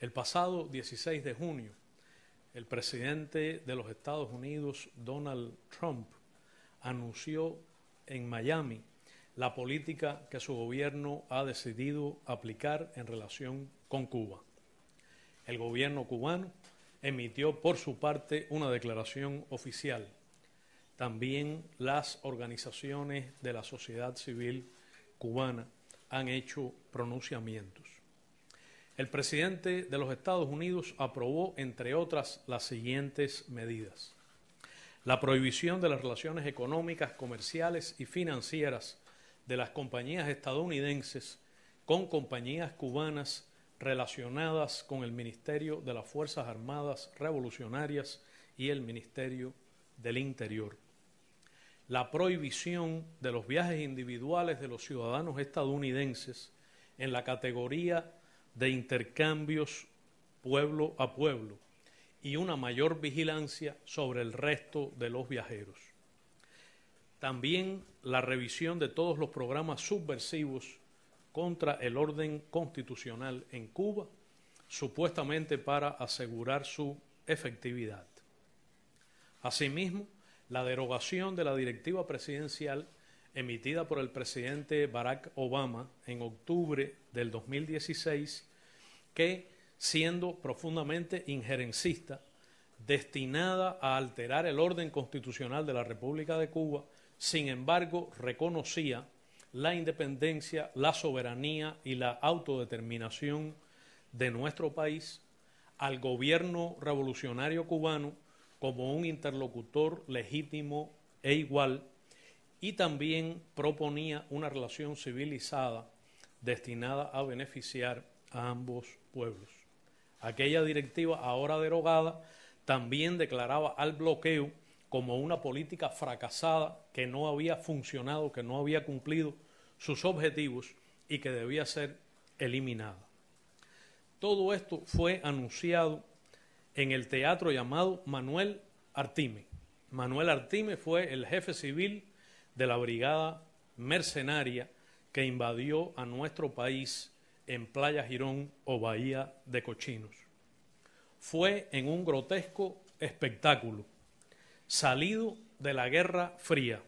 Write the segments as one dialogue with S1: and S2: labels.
S1: El pasado 16 de junio, el presidente de los Estados Unidos, Donald Trump, anunció en Miami la política que su gobierno ha decidido aplicar en relación con Cuba. El gobierno cubano emitió por su parte una declaración oficial. También las organizaciones de la sociedad civil cubana han hecho pronunciamientos. El presidente de los Estados Unidos aprobó, entre otras, las siguientes medidas: la prohibición de las relaciones económicas, comerciales y financieras de las compañías estadounidenses con compañías cubanas relacionadas con el Ministerio de las Fuerzas Armadas Revolucionarias y el Ministerio del Interior. La prohibición de los viajes individuales de los ciudadanos estadounidenses en la categoría de intercambios pueblo a pueblo y una mayor vigilancia sobre el resto de los viajeros. También la revisión de todos los programas subversivos contra el orden constitucional en Cuba, supuestamente para asegurar su efectividad. Asimismo, la derogación de la directiva presidencial emitida por el presidente Barack Obama en octubre del 2016, que, siendo profundamente injerencista, destinada a alterar el orden constitucional de la República de Cuba, sin embargo, reconocía la independencia, la soberanía y la autodeterminación de nuestro país, al gobierno revolucionario cubano como un interlocutor legítimo e igual, y también proponía una relación civilizada destinada a beneficiar a ambos pueblos. Aquella directiva, ahora derogada, también declaraba al bloqueo como una política fracasada que no había funcionado, que no había cumplido sus objetivos y que debía ser eliminada. Todo esto fue anunciado en el teatro llamado Manuel Artime. Manuel Artime fue el jefe civil de la brigada mercenaria que invadió a nuestro país en Playa Girón o Bahía de Cochinos. Fue en un grotesco espectáculo salido de la Guerra Fría,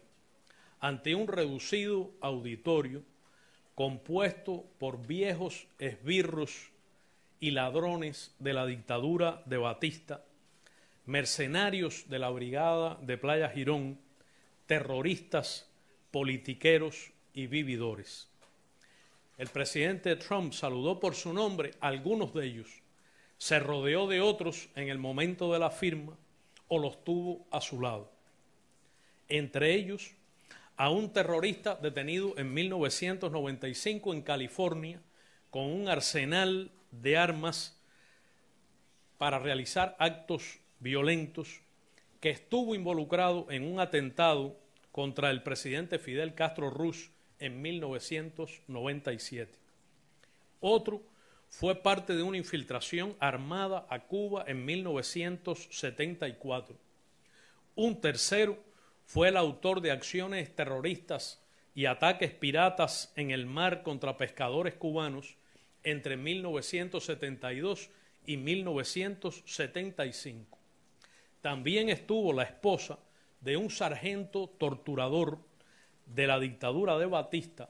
S1: ante un reducido auditorio compuesto por viejos esbirros y ladrones de la dictadura de Batista, mercenarios de la brigada de Playa Girón, terroristas, politiqueros y vividores. El presidente Trump saludó por su nombre a algunos de ellos, se rodeó de otros en el momento de la firma o los tuvo a su lado. Entre ellos, a un terrorista detenido en 1995 en California con un arsenal de armas para realizar actos violentos, que estuvo involucrado en un atentado contra el presidente Fidel Castro Ruz en 1997. Otro fue parte de una infiltración armada a Cuba en 1974. Un tercero fue el autor de acciones terroristas y ataques piratas en el mar contra pescadores cubanos entre 1972 y 1975. También estuvo la esposa de un sargento torturador de la dictadura de Batista,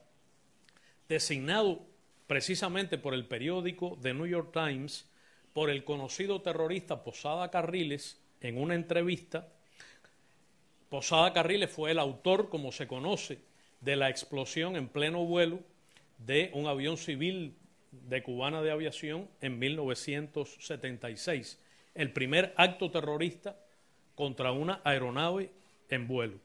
S1: designado precisamente por el periódico The New York Times por el conocido terrorista Posada Carriles. En una entrevista, Posada Carriles fue el autor, como se conoce, de la explosión en pleno vuelo de un avión civil de Cubana de Aviación en 1976, el primer acto terrorista contra una aeronave en vuelo.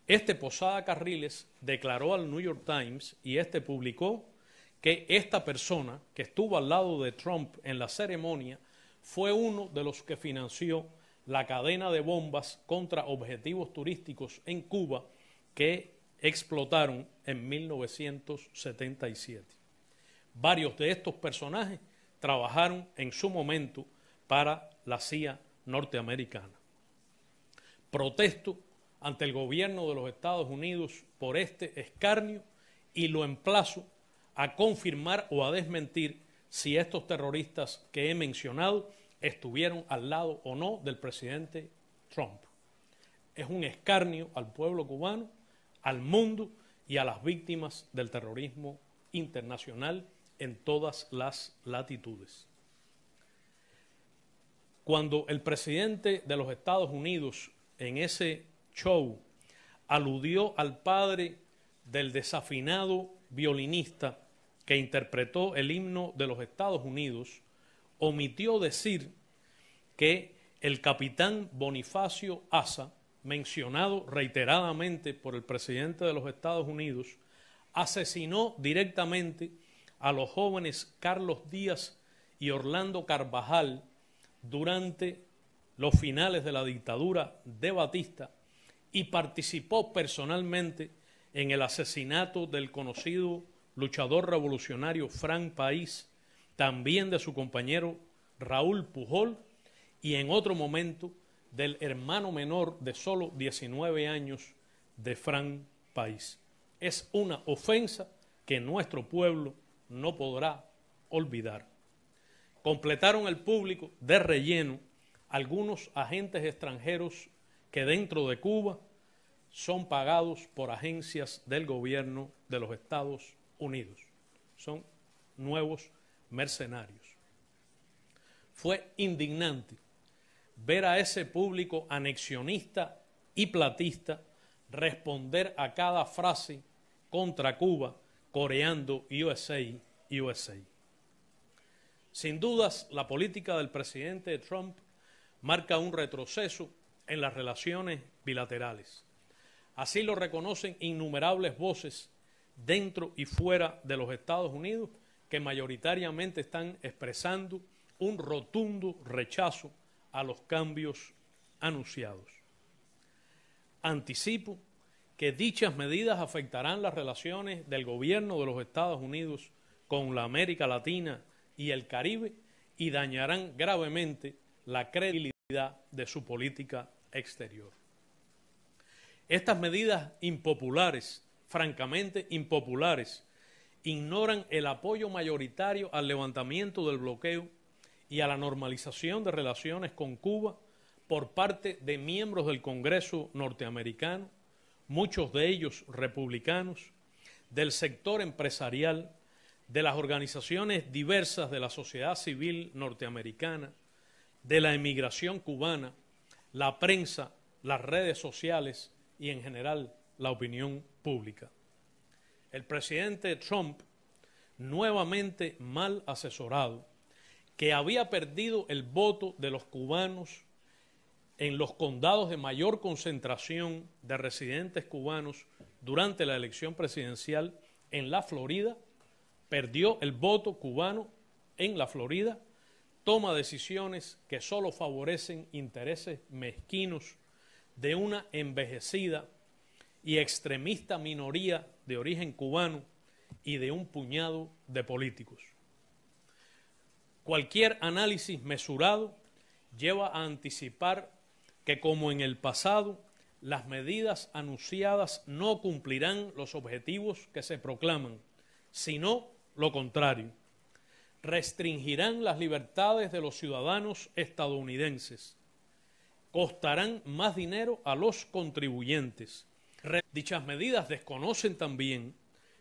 S1: Este Posada Carriles declaró al New York Times, y este publicó, que esta persona que estuvo al lado de Trump en la ceremonia fue uno de los que financió la cadena de bombas contra objetivos turísticos en Cuba que explotaron en 1977. Varios de estos personajes trabajaron en su momento para la CIA norteamericana. Protesto ante el gobierno de los Estados Unidos por este escarnio y lo emplazo a confirmar o a desmentir si estos terroristas que he mencionado estuvieron al lado o no del presidente Trump. Es un escarnio al pueblo cubano, al mundo y a las víctimas del terrorismo internacional en todas las latitudes. Cuando el presidente de los Estados Unidos en ese show aludió al padre del desafinado violinista que interpretó el himno de los Estados Unidos, omitió decir que el capitán Bonifacio Asa, mencionado reiteradamente por el presidente de los Estados Unidos, asesinó directamente a los jóvenes Carlos Díaz y Orlando Carvajal durante los finales de la dictadura de Batista y participó personalmente en el asesinato del conocido luchador revolucionario Frank País, también de su compañero Raúl Pujol y en otro momento del hermano menor de solo 19 años de Frank País. Es una ofensa que nuestro pueblo no podrá olvidar. Completaron el público de relleno algunos agentes extranjeros que dentro de Cuba son pagados por agencias del gobierno de los Estados Unidos. Son nuevos mercenarios. Fue indignante ver a ese público anexionista y platista responder a cada frase contra Cuba coreando USA, USA. Sin dudas, la política del presidente Trump marca un retroceso en las relaciones bilaterales. Así lo reconocen innumerables voces dentro y fuera de los Estados Unidos que mayoritariamente están expresando un rotundo rechazo a los cambios anunciados. Anticipo que dichas medidas afectarán las relaciones del gobierno de los Estados Unidos con la América Latina y el Caribe y dañarán gravemente la credibilidad de su política exterior. Estas medidas impopulares, francamente impopulares, ignoran el apoyo mayoritario al levantamiento del bloqueo y a la normalización de relaciones con Cuba por parte de miembros del Congreso norteamericano, muchos de ellos republicanos, del sector empresarial, de las organizaciones diversas de la sociedad civil norteamericana, de la emigración cubana, la prensa, las redes sociales y en general la opinión pública. El presidente Trump, nuevamente mal asesorado, que había perdido el voto de los cubanos en los condados de mayor concentración de residentes cubanos durante la elección presidencial en la Florida, perdió el voto cubano en la Florida, toma decisiones que solo favorecen intereses mezquinos de una envejecida y extremista minoría de origen cubano y de un puñado de políticos. Cualquier análisis mesurado lleva a anticipar que, como en el pasado, las medidas anunciadas no cumplirán los objetivos que se proclaman, sino lo contrario. Restringirán las libertades de los ciudadanos estadounidenses, costarán más dinero a los contribuyentes. Dichas medidas desconocen también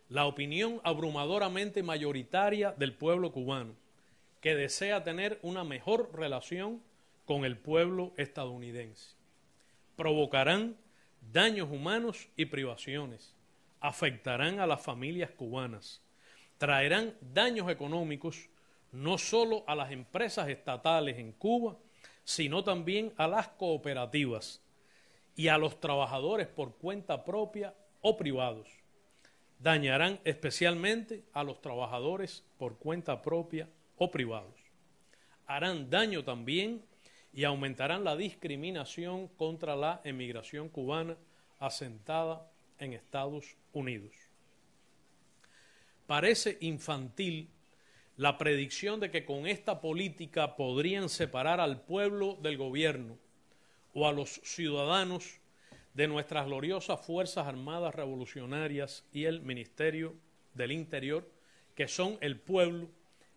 S1: la opinión abrumadoramente mayoritaria del pueblo cubano, que desea tener una mejor relación con el pueblo estadounidense. Provocarán daños humanos y privaciones, afectarán a las familias cubanas, traerán daños económicos no solo a las empresas estatales en Cuba, sino también a las cooperativas y a los trabajadores por cuenta propia o privados. Dañarán especialmente a los trabajadores por cuenta propia o privados. Harán daño también y aumentarán la discriminación contra la emigración cubana asentada en Estados Unidos. Parece infantil la predicción de que con esta política podrían separar al pueblo del gobierno o a los ciudadanos de nuestras gloriosas Fuerzas Armadas Revolucionarias y el Ministerio del Interior, que son el pueblo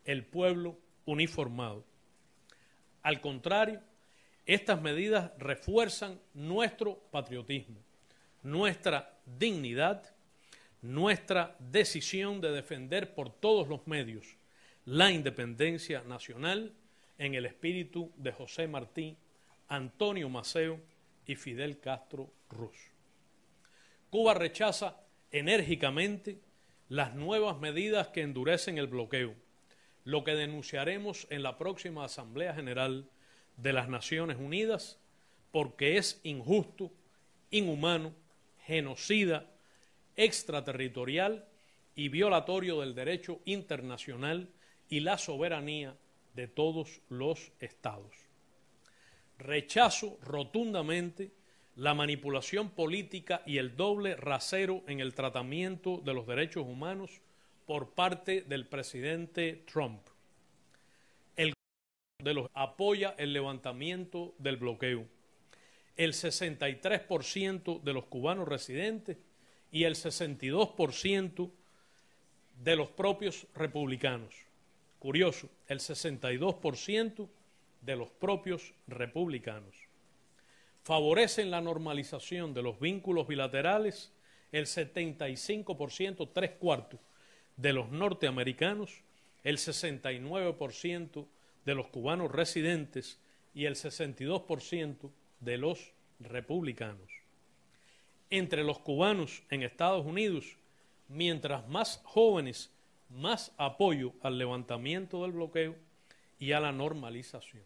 S1: el pueblo uniformado. Al contrario, estas medidas refuerzan nuestro patriotismo, nuestra dignidad, nuestra decisión de defender por todos los medios la independencia nacional en el espíritu de José Martí, Antonio Maceo y Fidel Castro Ruz. Cuba rechaza enérgicamente las nuevas medidas que endurecen el bloqueo, lo que denunciaremos en la próxima Asamblea General de las Naciones Unidas, porque es injusto, inhumano, genocida, extraterritorial y violatorio del derecho internacional y la soberanía de todos los estados. Rechazo rotundamente la manipulación política y el doble rasero en el tratamiento de los derechos humanos por parte del presidente Trump. El de los apoya el levantamiento del bloqueo. El 63% de los cubanos residentes y el 62% de los propios republicanos. Curioso, el 62% de los propios republicanos. Favorecen la normalización de los vínculos bilaterales el 75%, 3/4 de los norteamericanos, el 69% de los cubanos residentes y el 62% de los republicanos. Entre los cubanos en Estados Unidos, mientras más jóvenes, más apoyo al levantamiento del bloqueo y a la normalización.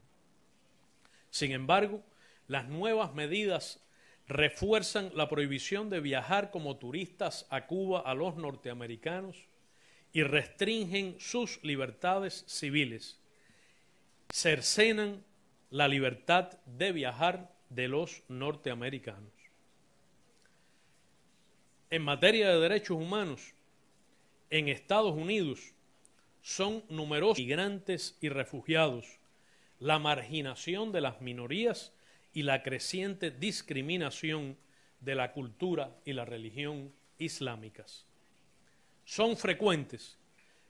S1: Sin embargo, las nuevas medidas refuerzan la prohibición de viajar como turistas a Cuba a los norteamericanos y restringen sus libertades civiles. Cercenan la libertad de viajar de los norteamericanos. En materia de derechos humanos, en Estados Unidos son numerosos migrantes y refugiados, la marginación de las minorías y la creciente discriminación de la cultura y la religión islámicas. Son frecuentes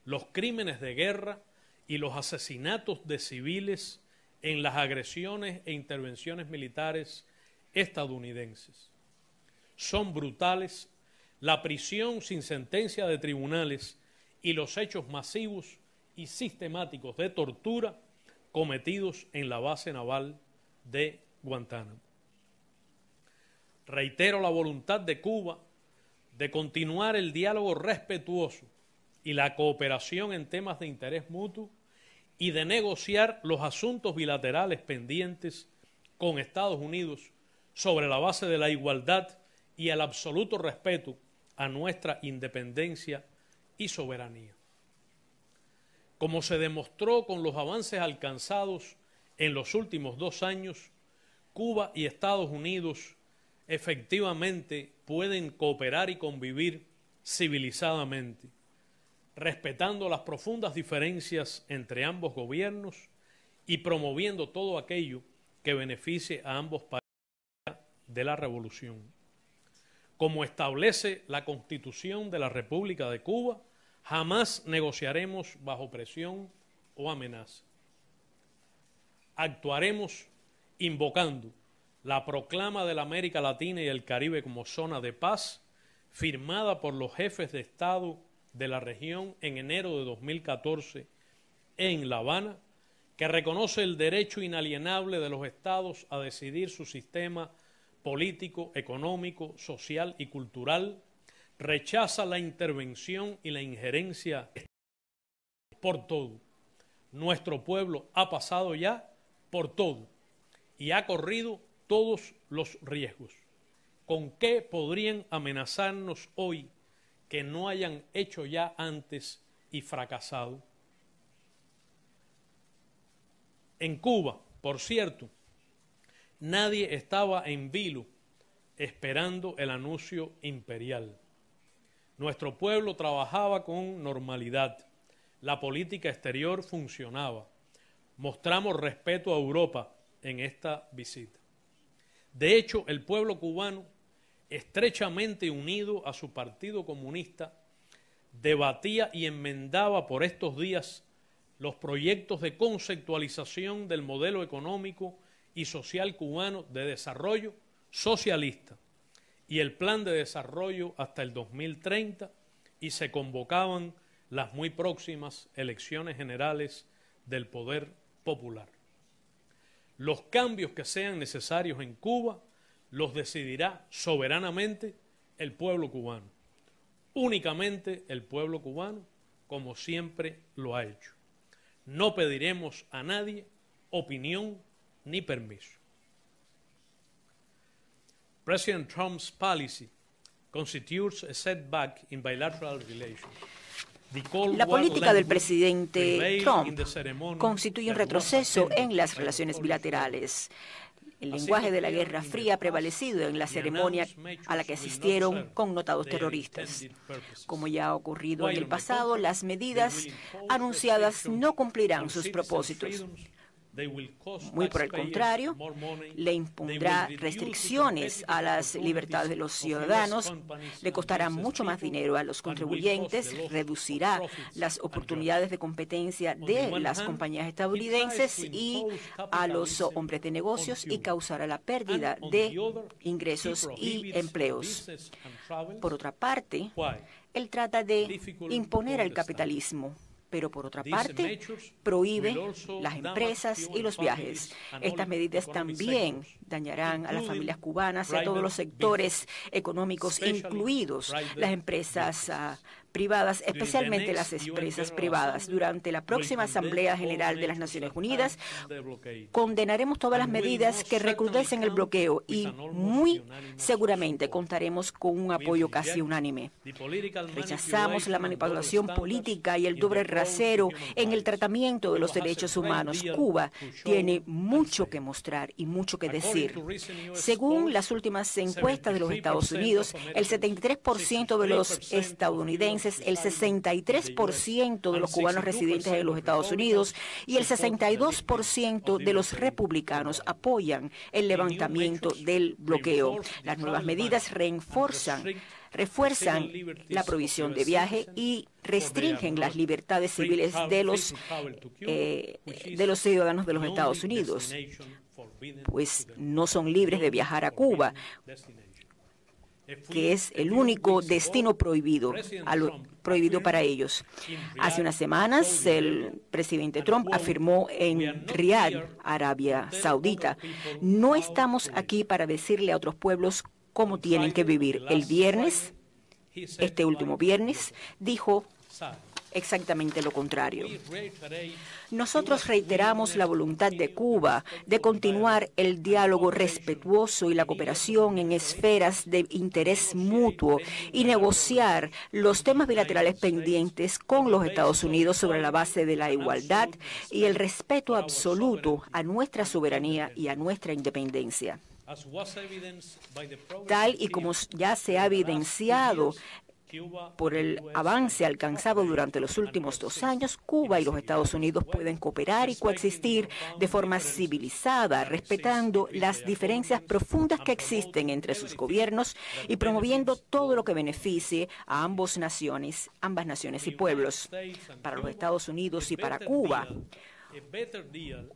S1: los crímenes de guerra y los asesinatos de civiles en las agresiones e intervenciones militares estadounidenses. Son brutales la prisión sin sentencia de tribunales y los hechos masivos y sistemáticos de tortura cometidos en la base naval de Guantánamo. Reitero la voluntad de Cuba de continuar el diálogo respetuoso y la cooperación en temas de interés mutuo y de negociar los asuntos bilaterales pendientes con Estados Unidos sobre la base de la igualdad y el absoluto respeto a nuestra independencia y soberanía. Como se demostró con los avances alcanzados en los últimos 2 años, Cuba y Estados Unidos efectivamente pueden cooperar y convivir civilizadamente, respetando las profundas diferencias entre ambos gobiernos y promoviendo todo aquello que beneficie a ambos países de la revolución. Como establece la Constitución de la República de Cuba, jamás negociaremos bajo presión o amenaza. Actuaremos invocando la proclama de la América Latina y el Caribe como zona de paz, firmada por los jefes de Estado de la región en enero de 2014 en La Habana, que reconoce el derecho inalienable de los estados a decidir su sistema político, económico, social y cultural, rechaza la intervención y la injerencia por todo. Nuestro pueblo ha pasado ya por todo y ha corrido todos los riesgos. ¿Con qué podrían amenazarnos hoy que no hayan hecho ya antes y fracasado? En Cuba, por cierto, nadie estaba en vilo esperando el anuncio imperial. Nuestro pueblo trabajaba con normalidad, la política exterior funcionaba. Mostramos respeto a Europa en esta visita. De hecho, el pueblo cubano, estrechamente unido a su partido comunista, debatía y enmendaba por estos días los proyectos de conceptualización del modelo económico y social cubano de desarrollo socialista y el plan de desarrollo hasta el 2030, y se convocaban las muy próximas elecciones generales del poder popular. Los cambios que sean necesarios en Cuba los decidirá soberanamente el pueblo cubano, únicamente el pueblo cubano, como siempre lo ha hecho. No pediremos a nadie opinión ni permiso. President Trump's policy constitutes a setback in bilateral relations.
S2: La política del presidente Trump constituye un retroceso en las relaciones bilaterales. El lenguaje de la Guerra Fría ha prevalecido en la ceremonia a la que asistieron connotados terroristas. Como ya ha ocurrido en el pasado, las medidas anunciadas no cumplirán sus propósitos. Muy por el contrario, le impondrá restricciones a las libertades de los ciudadanos, le costará mucho más dinero a los contribuyentes, reducirá las oportunidades de competencia de las compañías estadounidenses y a los hombres de negocios y causará la pérdida de ingresos y empleos. Por otra parte, él trata de imponer al capitalismo, pero por otra parte prohíbe las empresas y los viajes. Estas medidas también dañarán a las familias cubanas y a todos los sectores económicos, incluidos las empresas privadas, especialmente las empresas privadas. Durante la próxima Asamblea General de las Naciones Unidas, condenaremos todas las medidas que recrudecen el bloqueo y muy seguramente contaremos con un apoyo casi unánime. Rechazamos la manipulación política y el doble rasero en el tratamiento de los derechos humanos. Cuba tiene mucho que mostrar y mucho que decir. Según las últimas encuestas de los Estados Unidos, el 73% de los estadounidenses, el 63% de los cubanos residentes en los Estados Unidos y el 62% de los republicanos apoyan el levantamiento del bloqueo. Las nuevas medidas refuerzan la prohibición de viaje y restringen las libertades civiles de los ciudadanos de los Estados Unidos, pues no son libres de viajar a Cuba, que es el único destino prohibido para ellos. Hace unas semanas, el presidente Trump afirmó en Riad, Arabia Saudita: no estamos aquí para decirle a otros pueblos cómo tienen que vivir. El viernes, este último viernes, dijo exactamente lo contrario. Nosotros reiteramos la voluntad de Cuba de continuar el diálogo respetuoso y la cooperación en esferas de interés mutuo y negociar los temas bilaterales pendientes con los Estados Unidos sobre la base de la igualdad y el respeto absoluto a nuestra soberanía y a nuestra independencia. Tal y como ya se ha evidenciado por el avance alcanzado durante los últimos 2 años, Cuba y los Estados Unidos pueden cooperar y coexistir de forma civilizada, respetando las diferencias profundas que existen entre sus gobiernos y promoviendo todo lo que beneficie a ambas naciones y pueblos. Para los Estados Unidos y para Cuba,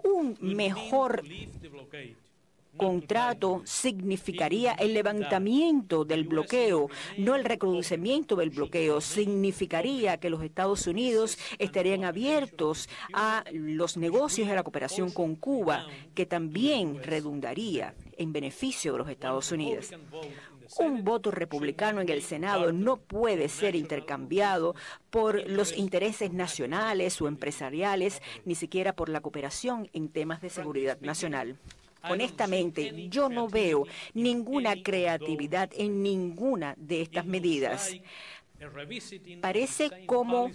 S2: un mejor contrato significaría el levantamiento del bloqueo, no el recrudecimiento del bloqueo. Significaría que los Estados Unidos estarían abiertos a los negocios de la cooperación con Cuba, que también redundaría en beneficio de los Estados Unidos. Un voto republicano en el Senado no puede ser intercambiado por los intereses nacionales o empresariales, ni siquiera por la cooperación en temas de seguridad nacional. Honestamente, yo no veo ninguna creatividad en ninguna de estas medidas. Parece como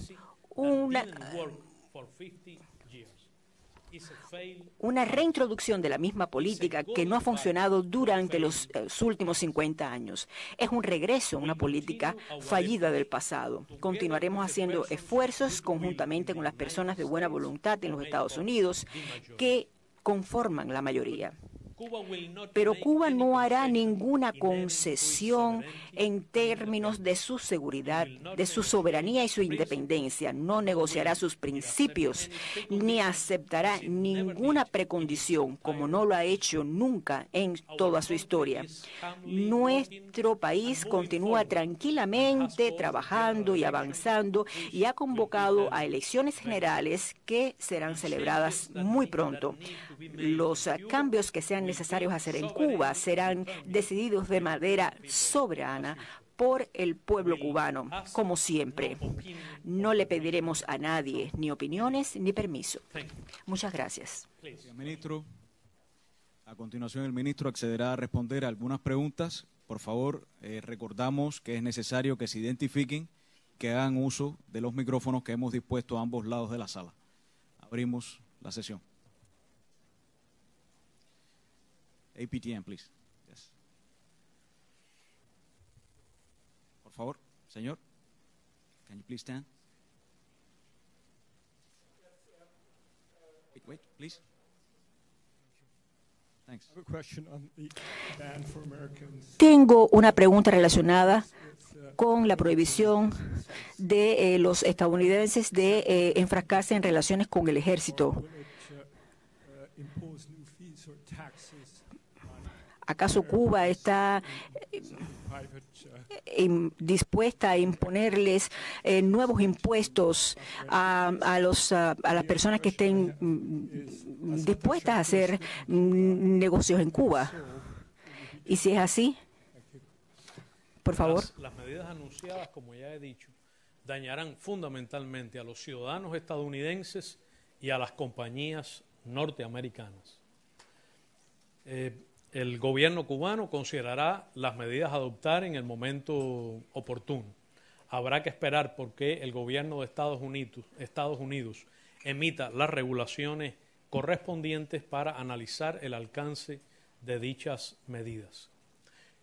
S2: una reintroducción de la misma política que no ha funcionado durante los últimos 50 años. Es un regreso a una política fallida del pasado. Continuaremos haciendo esfuerzos conjuntamente con las personas de buena voluntad en los Estados Unidos que conforman la mayoría. Pero Cuba no hará ninguna concesión en términos de su seguridad, de su soberanía y su independencia. No negociará sus principios ni aceptará ninguna precondición, como no lo ha hecho nunca en toda su historia. Nuestro país continúa tranquilamente trabajando y avanzando y ha convocado a elecciones generales que serán celebradas muy pronto. Los cambios que sean necesarios hacer en Cuba serán decididos de manera soberana por el pueblo cubano, como siempre. No le pediremos a nadie ni opiniones ni permiso. Muchas gracias.
S3: Ministro, a continuación el ministro accederá a responder a algunas preguntas. Por favor, recordamos que es necesario que se identifiquen, que hagan uso de los micrófonos que hemos dispuesto a ambos lados de la sala. Abrimos la sesión. APTN, please. Yes. Por favor, señor. Can you please stand? Wait, please. Thanks.
S2: Tengo una pregunta relacionada con la prohibición de los estadounidenses de enfrascarse en relaciones con el ejército. ¿Acaso Cuba está dispuesta a imponerles nuevos impuestos a las personas que estén dispuestas a hacer negocios en Cuba? Y si es así, por favor.
S1: Las medidas anunciadas, como ya he dicho, dañarán fundamentalmente a los ciudadanos estadounidenses y a las compañías norteamericanas. El gobierno cubano considerará las medidas a adoptar en el momento oportuno. Habrá que esperar porque el gobierno de Estados Unidos emita las regulaciones correspondientes para analizar el alcance de dichas medidas.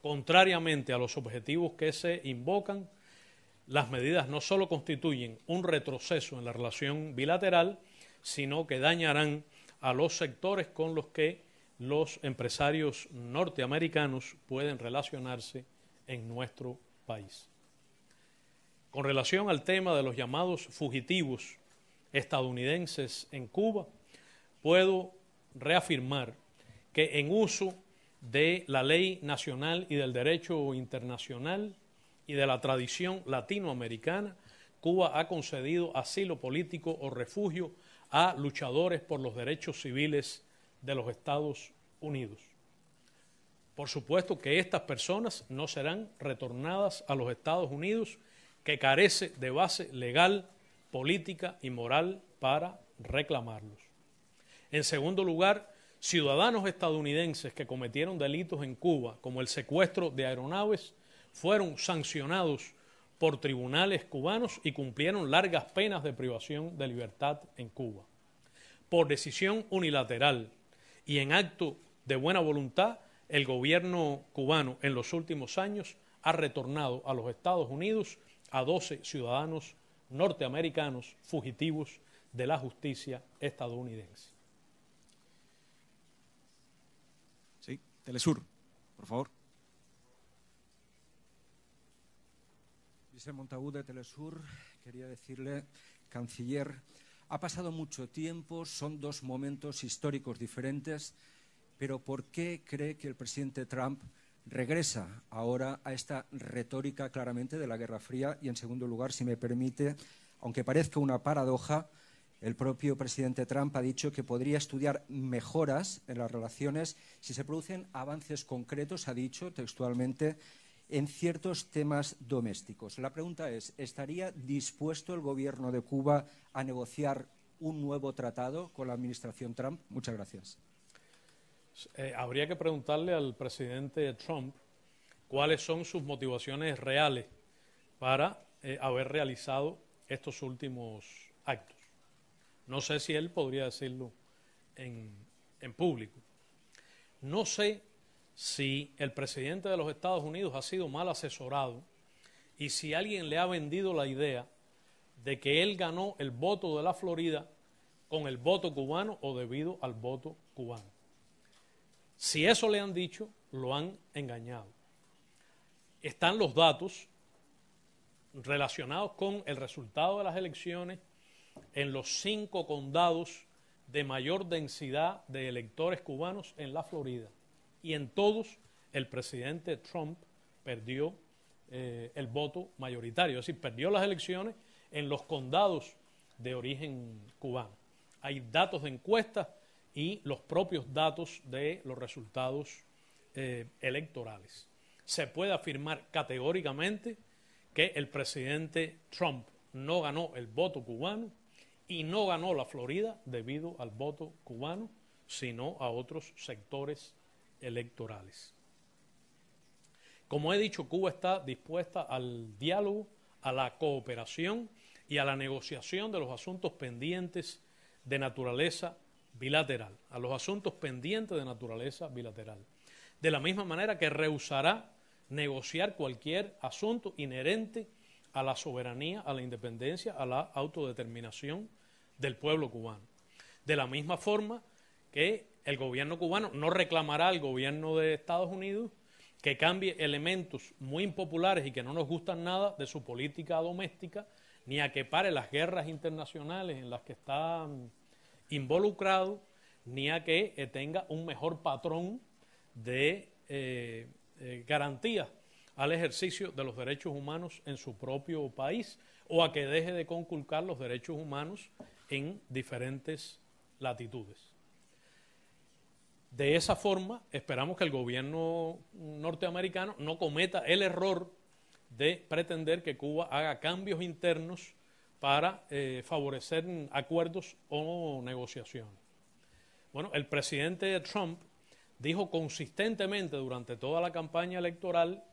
S1: Contrariamente a los objetivos que se invocan, las medidas no solo constituyen un retroceso en la relación bilateral, sino que dañarán a los sectores con los que los empresarios norteamericanos pueden relacionarse en nuestro país. Con relación al tema de los llamados fugitivos estadounidenses en Cuba, puedo reafirmar que en uso de la ley nacional y del derecho internacional y de la tradición latinoamericana, Cuba ha concedido asilo político o refugio a luchadores por los derechos civiles de los Estados Unidos. Por supuesto que estas personas no serán retornadas a los Estados Unidos, que carece de base legal, política y moral para reclamarlos. En segundo lugar, ciudadanos estadounidenses que cometieron delitos en Cuba, como el secuestro de aeronaves, fueron sancionados por tribunales cubanos y cumplieron largas penas de privación de libertad en Cuba. Por decisión unilateral y en acto de buena voluntad, el gobierno cubano en los últimos años ha retornado a los Estados Unidos a 12 ciudadanos norteamericanos fugitivos de la justicia estadounidense.
S3: Sí, Telesur, por favor.
S4: Vicente Montagut de Telesur, quería decirle, canciller, ha pasado mucho tiempo, son dos momentos históricos diferentes, pero ¿por qué cree que el presidente Trump regresa ahora a esta retórica claramente de la Guerra Fría? Y en segundo lugar, si me permite, aunque parezca una paradoja, el propio presidente Trump ha dicho que podría estudiar mejoras en las relaciones si se producen avances concretos, ha dicho textualmente, en ciertos temas domésticos. La pregunta es, ¿estaría dispuesto el gobierno de Cuba a negociar un nuevo tratado con la administración Trump? Muchas gracias.
S1: Habría que preguntarle al presidente Trump cuáles son sus motivaciones reales para haber realizado estos últimos actos. No sé si él podría decirlo en público. No sé si el presidente de los Estados Unidos ha sido mal asesorado y si alguien le ha vendido la idea de que él ganó el voto de la Florida con el voto cubano o debido al voto cubano. Si eso le han dicho, lo han engañado. Están los datos relacionados con el resultado de las elecciones en los 5 condados de mayor densidad de electores cubanos en la Florida. Y en todos el presidente Trump perdió el voto mayoritario, es decir, perdió las elecciones en los condados de origen cubano. Hay datos de encuestas y los propios datos de los resultados electorales. Se puede afirmar categóricamente que el presidente Trump no ganó el voto cubano y no ganó la Florida debido al voto cubano, sino a otros sectores electorales. Como he dicho, Cuba está dispuesta al diálogo, a la cooperación y a la negociación de los asuntos pendientes de naturaleza bilateral, De la misma manera que rehusará negociar cualquier asunto inherente a la soberanía, a la independencia, a la autodeterminación del pueblo cubano. De la misma forma que el gobierno cubano no reclamará al gobierno de Estados Unidos que cambie elementos muy impopulares y que no nos gustan nada de su política doméstica, ni a que pare las guerras internacionales en las que está involucrado, ni a que tenga un mejor patrón de garantías al ejercicio de los derechos humanos en su propio país, o a que deje de conculcar los derechos humanos en diferentes latitudes. De esa forma, esperamos que el gobierno norteamericano no cometa el error de pretender que Cuba haga cambios internos para favorecer acuerdos o negociaciones. Bueno, el presidente Trump dijo consistentemente durante toda la campaña electoral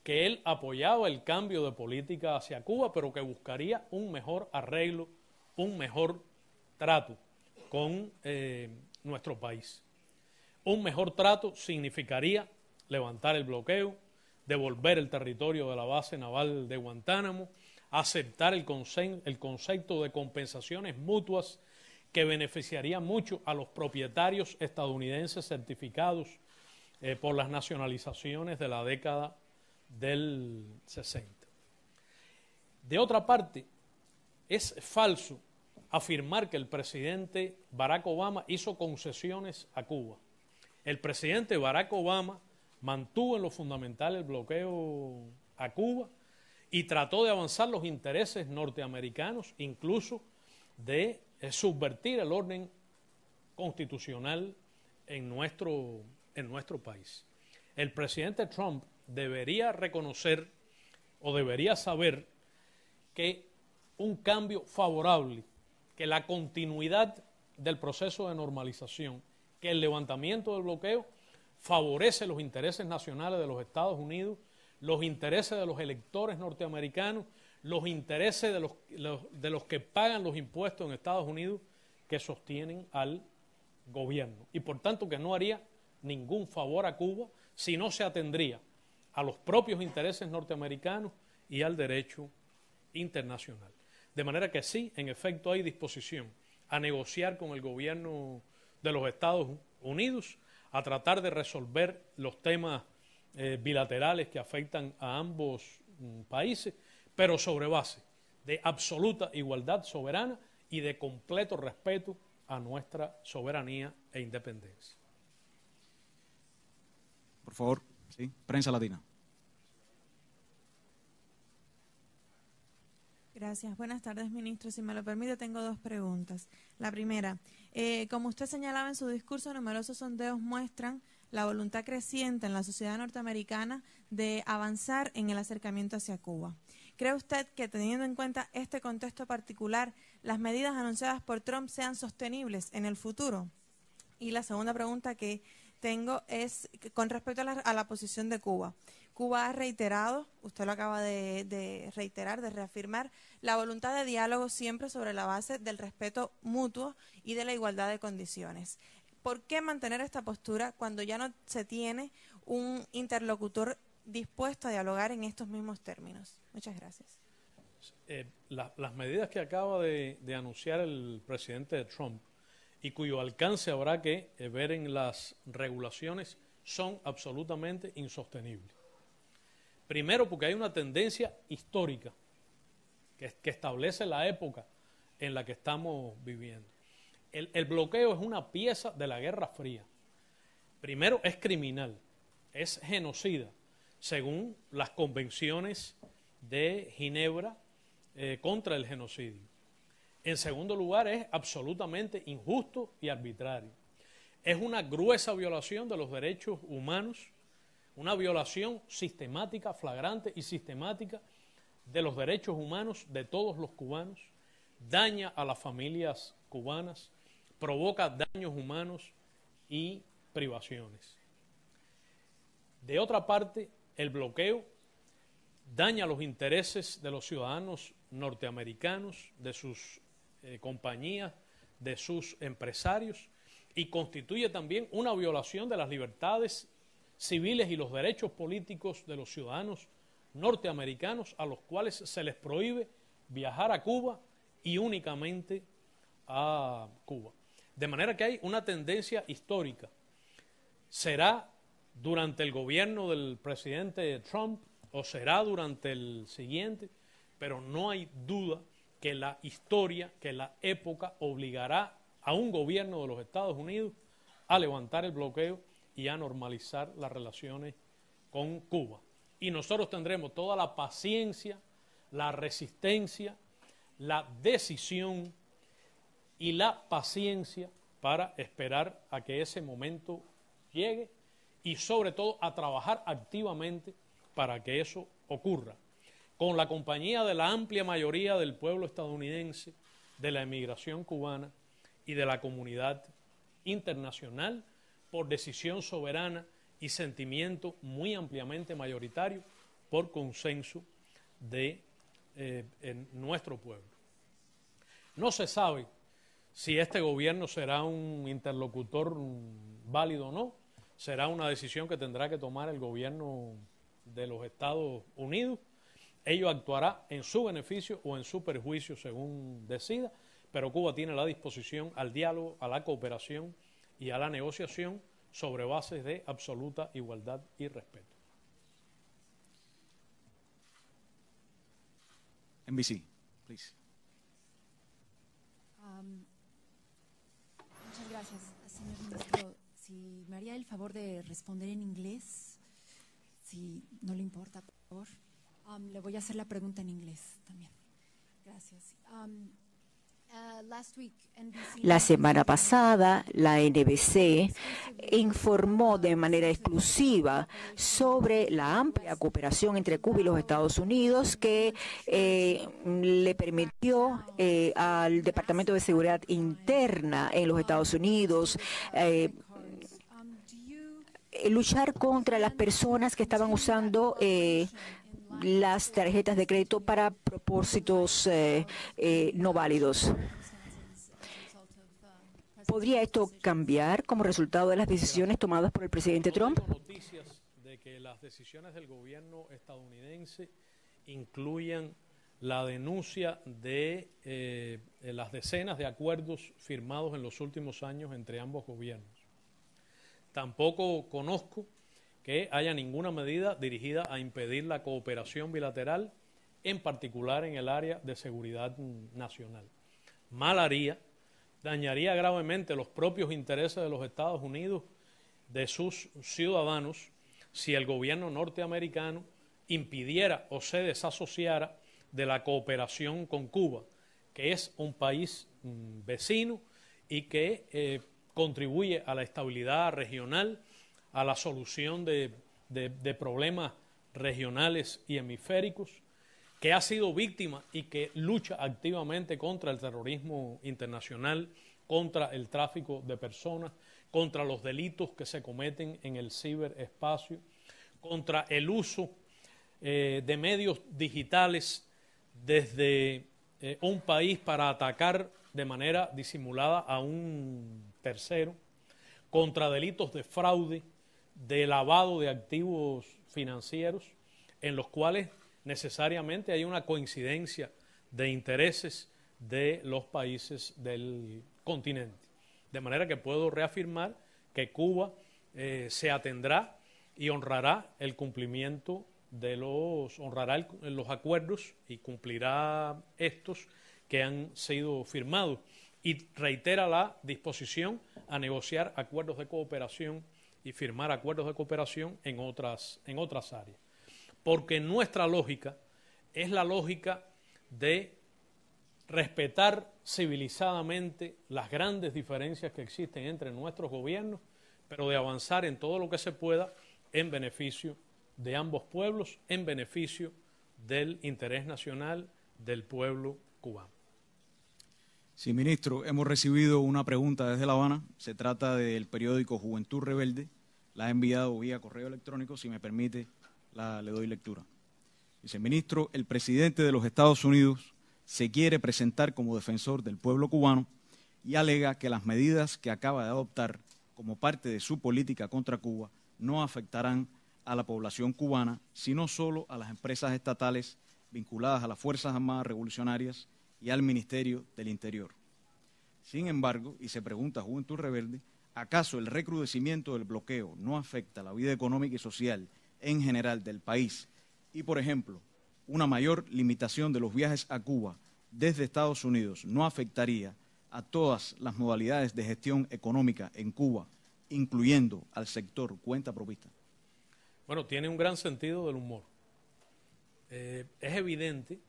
S1: que él apoyaba el cambio de política hacia Cuba, pero que buscaría un mejor arreglo, un mejor trato con nuestro país. Un mejor trato significaría levantar el bloqueo, devolver el territorio de la base naval de Guantánamo, aceptar el concepto de compensaciones mutuas que beneficiaría mucho a los propietarios estadounidenses certificados por las nacionalizaciones de la década del 60. De otra parte, es falso afirmar que el presidente Barack Obama hizo concesiones a Cuba. El presidente Barack Obama mantuvo en lo fundamental el bloqueo a Cuba y trató de avanzar los intereses norteamericanos, incluso de subvertir el orden constitucional en nuestro país. El presidente Trump debería reconocer o debería saber que un cambio favorable, que la continuidad del proceso de normalización, que el levantamiento del bloqueo favorece los intereses nacionales de los Estados Unidos, los intereses de los electores norteamericanos, los intereses de los que pagan los impuestos en Estados Unidos que sostienen al gobierno. Y por tanto que no haría ningún favor a Cuba si no se atendría a los propios intereses norteamericanos y al derecho internacional. De manera que sí, en efecto, hay disposición a negociar con el gobierno de los Estados Unidos, a tratar de resolver los temas bilaterales que afectan a ambos países, pero sobre base de absoluta igualdad soberana y de completo respeto a nuestra soberanía e independencia.
S3: Por favor, sí, Prensa Latina.
S5: Gracias. Buenas tardes, ministro. Si me lo permite, tengo 2 preguntas. La primera, como usted señalaba en su discurso, numerosos sondeos muestran la voluntad creciente en la sociedad norteamericana de avanzar en el acercamiento hacia Cuba. ¿Cree usted que, teniendo en cuenta este contexto particular, las medidas anunciadas por Trump sean sostenibles en el futuro? Y la segunda pregunta que tengo es con respecto a la posición de Cuba. Cuba ha reiterado, usted lo acaba de reiterar, de reafirmar, la voluntad de diálogo siempre sobre la base del respeto mutuo y de la igualdad de condiciones. ¿Por qué mantener esta postura cuando ya no se tiene un interlocutor dispuesto a dialogar en estos mismos términos? Muchas gracias.
S1: Las medidas que acaba de anunciar el presidente Trump y cuyo alcance habrá que ver en las regulaciones, son absolutamente insostenibles. Primero, porque hay una tendencia histórica que establece la época en la que estamos viviendo. El bloqueo es una pieza de la Guerra Fría. Primero, es criminal, es genocida, según las convenciones de Ginebra contra el genocidio. En segundo lugar, es absolutamente injusto y arbitrario. Es una gruesa violación de los derechos humanos, una violación sistemática, flagrante y sistemática de los derechos humanos de todos los cubanos, daña a las familias cubanas, provoca daños humanos y privaciones. De otra parte, el bloqueo daña los intereses de los ciudadanos norteamericanos, de sus compañías, de sus empresarios, y constituye también una violación de las libertades civiles y los derechos políticos de los ciudadanos norteamericanos, a los cuales se les prohíbe viajar a Cuba y únicamente a Cuba. De manera que hay una tendencia histórica. Será durante el gobierno del presidente Trump o será durante el siguiente, pero no hay duda que la historia, que la época obligará a un gobierno de los Estados Unidos a levantar el bloqueo y a normalizar las relaciones con Cuba. Y nosotros tendremos toda la paciencia, la resistencia, la decisión y la paciencia para esperar a que ese momento llegue y sobre todo a trabajar activamente para que eso ocurra, con la compañía de la amplia mayoría del pueblo estadounidense, de la emigración cubana y de la comunidad internacional, por decisión soberana y sentimiento muy ampliamente mayoritario, por consenso de en nuestro pueblo. No se sabe si este gobierno será un interlocutor válido o no, será una decisión que tendrá que tomar el gobierno de los Estados Unidos. Ello actuará en su beneficio o en su perjuicio según decida, pero Cuba tiene la disposición al diálogo, a la cooperación y a la negociación sobre bases de absoluta igualdad y respeto.
S3: NBC, please.
S6: Muchas gracias, señor ministro. Si me haría el favor de responder en inglés, si no le importa, por favor. Le voy a hacer la pregunta en inglés también. Gracias.
S2: La semana pasada, la NBC informó de manera exclusiva sobre la amplia cooperación entre Cuba y los Estados Unidos que le permitió al Departamento de Seguridad Interna en los Estados Unidos luchar contra las personas que estaban usando las tarjetas de crédito para propósitos no válidos. ¿Podría esto cambiar como resultado de las decisiones tomadas por el presidente Trump?
S1: Tengo noticias de que las decisiones del gobierno estadounidense incluyan la denuncia de las decenas de acuerdos firmados en los últimos años entre ambos gobiernos. Tampoco conozco que haya ninguna medida dirigida a impedir la cooperación bilateral, en particular en el área de seguridad nacional. Mal haría, dañaría gravemente los propios intereses de los Estados Unidos, de sus ciudadanos, si el gobierno norteamericano impidiera o se desasociara de la cooperación con Cuba, que es un país vecino y que contribuye a la estabilidad regional, a la solución de problemas regionales y hemisféricos, que ha sido víctima y que lucha activamente contra el terrorismo internacional, contra el tráfico de personas, contra los delitos que se cometen en el ciberespacio, contra el uso de medios digitales desde un país para atacar de manera disimulada a un tercero, contra delitos de fraude, de lavado de activos financieros, en los cuales necesariamente hay una coincidencia de intereses de los países del continente. De manera que puedo reafirmar que Cuba se atendrá y honrará el cumplimiento de honrará los acuerdos y cumplirá estos que han sido firmados, y reitera la disposición a negociar acuerdos de cooperación y firmar acuerdos de cooperación en otras áreas. Porque nuestra lógica es la lógica de respetar civilizadamente las grandes diferencias que existen entre nuestros gobiernos, pero de avanzar en todo lo que se pueda en beneficio de ambos pueblos, en beneficio del interés nacional del pueblo cubano.
S3: Sí, ministro, hemos recibido una pregunta desde La Habana. Se trata del periódico Juventud Rebelde. La ha enviado vía correo electrónico. Si me permite, le doy lectura. Dice: ministro, el presidente de los Estados Unidos se quiere presentar como defensor del pueblo cubano y alega que las medidas que acaba de adoptar como parte de su política contra Cuba no afectarán a la población cubana, sino solo a las empresas estatales vinculadas a las Fuerzas Armadas Revolucionarias y al Ministerio del Interior. Sin embargo, y se pregunta Juventud Rebelde, ¿acaso el recrudecimiento del bloqueo no afecta la vida económica y social en general del país? Y, por ejemplo, una mayor limitación de los viajes a Cuba desde Estados Unidos no afectaría a todas las modalidades de gestión económica en Cuba, incluyendo al sector cuenta propista.
S1: Bueno, tiene un gran sentido del humor. Es evidente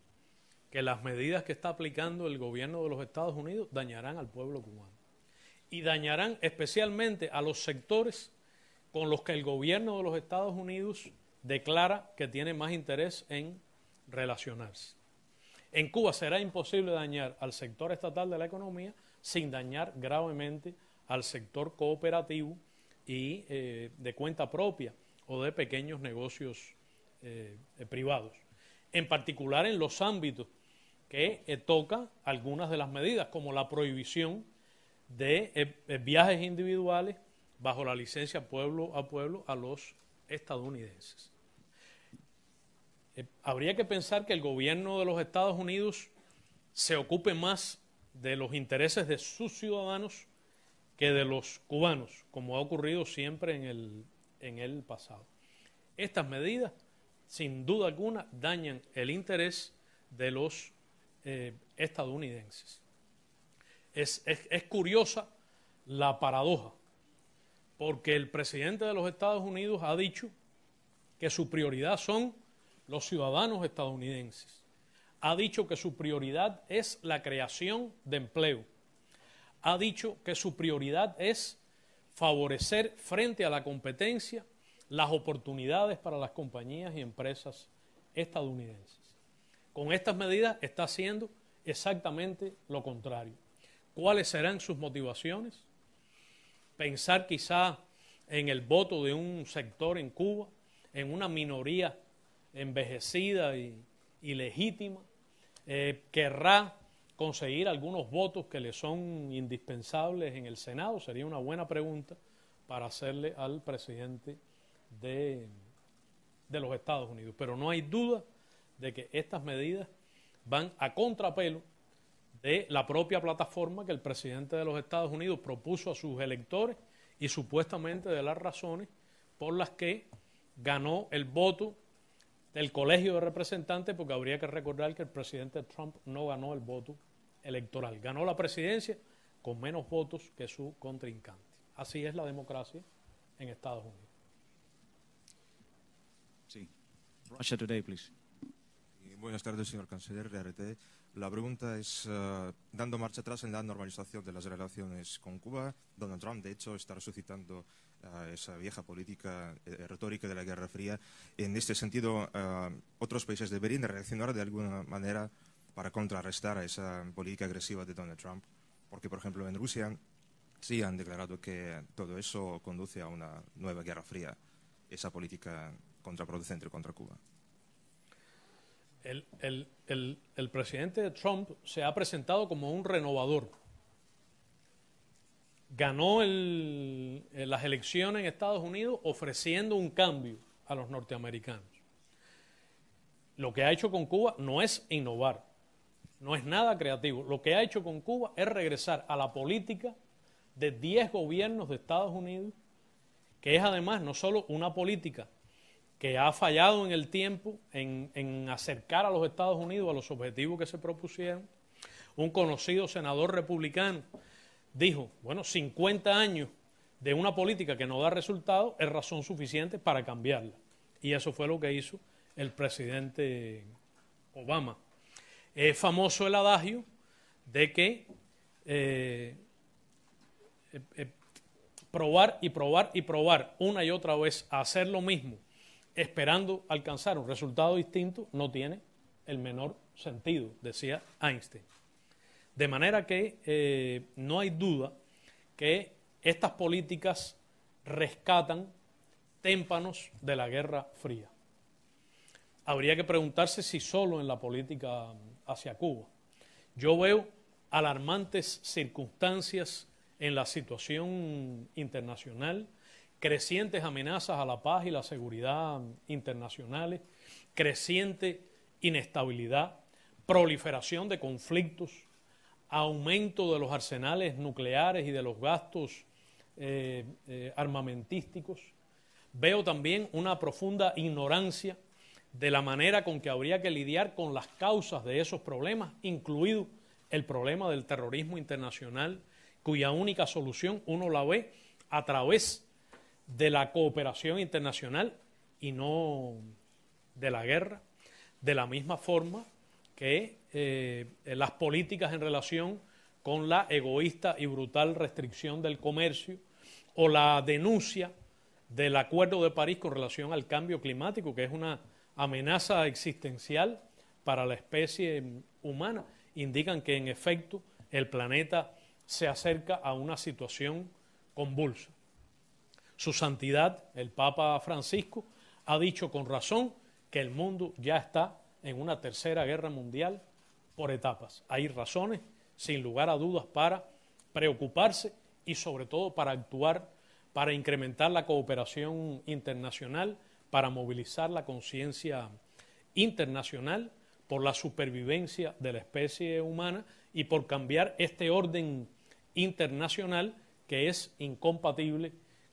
S1: que las medidas que está aplicando el gobierno de los Estados Unidos dañarán al pueblo cubano y dañarán especialmente a los sectores con los que el gobierno de los Estados Unidos declara que tiene más interés en relacionarse. En Cuba será imposible dañar al sector estatal de la economía sin dañar gravemente al sector cooperativo y de cuenta propia o de pequeños negocios privados, en particular en los ámbitos que toca algunas de las medidas, como la prohibición de viajes individuales bajo la licencia pueblo a los estadounidenses. Habría que pensar que el gobierno de los Estados Unidos se ocupe más de los intereses de sus ciudadanos que de los cubanos, como ha ocurrido siempre en el pasado. Estas medidas, sin duda alguna, dañan el interés de los estadounidenses. Es curiosa la paradoja, porque el presidente de los Estados Unidos ha dicho que su prioridad son los ciudadanos estadounidenses. Ha dicho que su prioridad es la creación de empleo. Ha dicho que su prioridad es favorecer frente a la competencia las oportunidades para las compañías y empresas estadounidenses. Con estas medidas está haciendo exactamente lo contrario. ¿Cuáles serán sus motivaciones? Pensar quizá en el voto de un sector en Cuba, en una minoría envejecida y legítima, querrá conseguir algunos votos que le son indispensables en el Senado. Sería una buena pregunta para hacerle al presidente de los Estados Unidos. Pero no hay duda de que estas medidas van a contrapelo de la propia plataforma que el presidente de los Estados Unidos propuso a sus electores y supuestamente de las razones por las que ganó el voto del Colegio de Representantes, porque habría que recordar que el presidente Trump no ganó el voto electoral. Ganó la presidencia con menos votos que su contrincante. Así es la democracia en Estados Unidos.
S3: Sí. Russia Today, please.
S7: Buenas tardes, señor canciller de RT. La pregunta es, dando marcha atrás en la normalización de las relaciones con Cuba, Donald Trump, de hecho, está resucitando esa vieja política retórica de la Guerra Fría. En este sentido, otros países deberían reaccionar de alguna manera para contrarrestar a esa política agresiva de Donald Trump, porque, por ejemplo, en Rusia sí han declarado que todo eso conduce a una nueva Guerra Fría, esa política contraproducente contra Cuba.
S1: El presidente Trump se ha presentado como un renovador. Ganó las elecciones en Estados Unidos ofreciendo un cambio a los norteamericanos. Lo que ha hecho con Cuba no es innovar, no es nada creativo. Lo que ha hecho con Cuba es regresar a la política de 10 gobiernos de Estados Unidos, que es además no solo una política que ha fallado en el tiempo en acercar a los Estados Unidos a los objetivos que se propusieron. Un conocido senador republicano dijo, bueno, 50 años de una política que no da resultados es razón suficiente para cambiarla. Y eso fue lo que hizo el presidente Obama. Es famoso el adagio de que probar y probar y probar una y otra vez a hacer lo mismo, esperando alcanzar un resultado distinto, no tiene el menor sentido, decía Einstein. De manera que no hay duda que estas políticas rescatan témpanos de la Guerra Fría. Habría que preguntarse si solo en la política hacia Cuba. Yo veo alarmantes circunstancias en la situación internacional, crecientes amenazas a la paz y la seguridad internacionales, creciente inestabilidad, proliferación de conflictos, aumento de los arsenales nucleares y de los gastos armamentísticos. Veo también una profunda ignorancia de la manera con que habría que lidiar con las causas de esos problemas, incluido el problema del terrorismo internacional, cuya única solución uno la ve a través de la cooperación internacional y no de la guerra, de la misma forma que las políticas en relación con la egoísta y brutal restricción del comercio o la denuncia del Acuerdo de París con relación al cambio climático, que es una amenaza existencial para la especie humana, indican que en efecto el planeta se acerca a una situación convulsa. Su Santidad, el Papa Francisco, ha dicho con razón que el mundo ya está en una tercera guerra mundial por etapas. Hay razones, sin lugar a dudas, para preocuparse y sobre todo para actuar, para incrementar la cooperación internacional, para movilizar la conciencia internacional por la supervivencia de la especie humana y por cambiar este orden internacional que es incompatible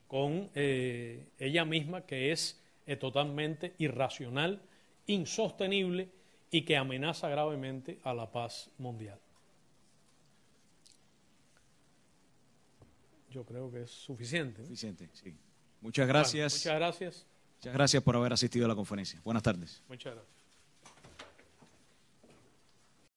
S1: con ella misma, que es totalmente irracional, insostenible y que amenaza gravemente a la paz mundial. Yo creo que es suficiente, ¿no?
S3: Suficiente, sí. Muchas gracias.
S1: Bueno, muchas gracias.
S3: Muchas gracias por haber asistido a la conferencia. Buenas tardes.
S1: Muchas gracias.